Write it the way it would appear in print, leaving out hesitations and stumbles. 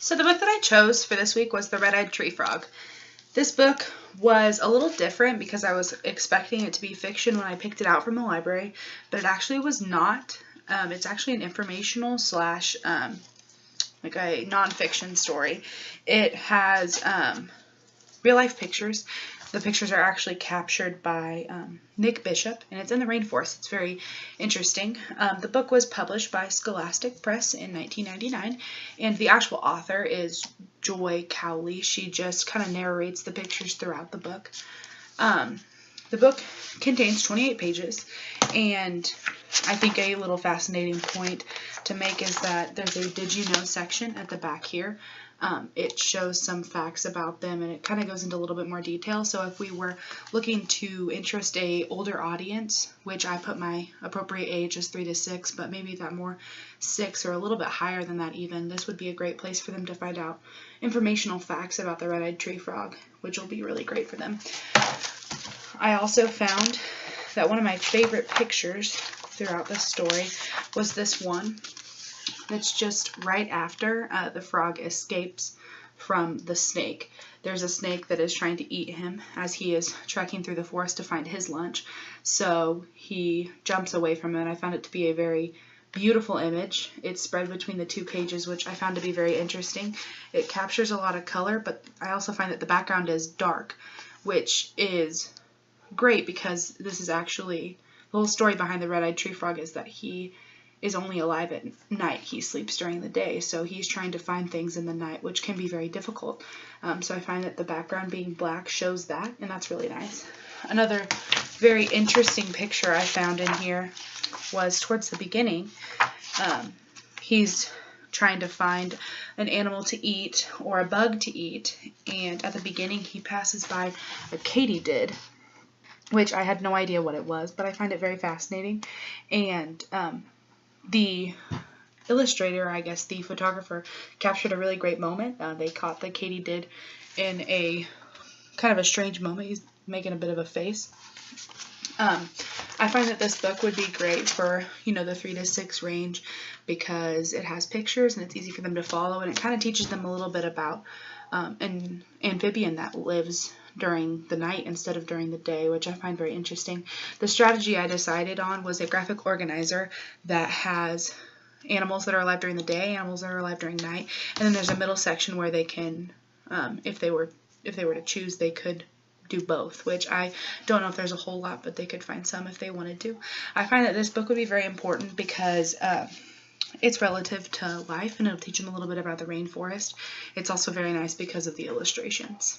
So the book that I chose for this week was The Red-Eyed Tree Frog. This book was a little different because I was expecting it to be fiction when I picked it out from the library, but it actually was not. It's actually an informational slash like a nonfiction story. It has real life pictures. The pictures are actually captured by Nick Bishop, and it's in the rainforest. It's very interesting. The book was published by Scholastic Press in 1999, and the actual author is Joy Cowley. She just kind of narrates the pictures throughout the book. The book contains 28 pages, and I think a little fascinating point to make is that there's a Did You Know section at the back here. It shows some facts about them, and it kind of goes into a little bit more detail. So if we were looking to interest a older audience, which I put my appropriate age as 3 to 6, but maybe that more 6 or a little bit higher than that even, this would be a great place for them to find out informational facts about the red-eyed tree frog, which will be really great for them. I also found that one of my favorite pictures throughout the story was this one. That's just right after the frog escapes from the snake. There's a snake that is trying to eat him as he is trekking through the forest to find his lunch. So he jumps away from it, and I found it to be a very beautiful image. It's spread between the 2 pages, which I found to be very interesting. It captures a lot of color, but I also find that the background is dark, which is great because this is actually the whole story behind the red-eyed tree frog is that he is only alive at night. He sleeps during the day, so he's trying to find things in the night, which can be very difficult. So I find that the background being black shows that, and that's really nice. Another very interesting picture I found in here was towards the beginning. He's trying to find an animal to eat or a bug to eat, and at the beginning he passes by a katydid, which I had no idea what it was, but I find it very fascinating. And the illustrator, I guess the photographer, captured a really great moment. They caught the katydid in a kind of a strange moment. He's making a bit of a face. I find that this book would be great for, the 3 to 6 range because it has pictures and it's easy for them to follow, and it kind of teaches them a little bit about an amphibian that lives during the night instead of during the day, which I find very interesting. The strategy I decided on was a graphic organizer that has animals that are alive during the day, animals that are alive during night, and then there's a middle section where they can, if they were to choose, they could do both, which I don't know if there's a whole lot, but they could find some if they wanted to. I find that this book would be very important because it's relative to life, and it'll teach them a little bit about the rainforest. It's also very nice because of the illustrations.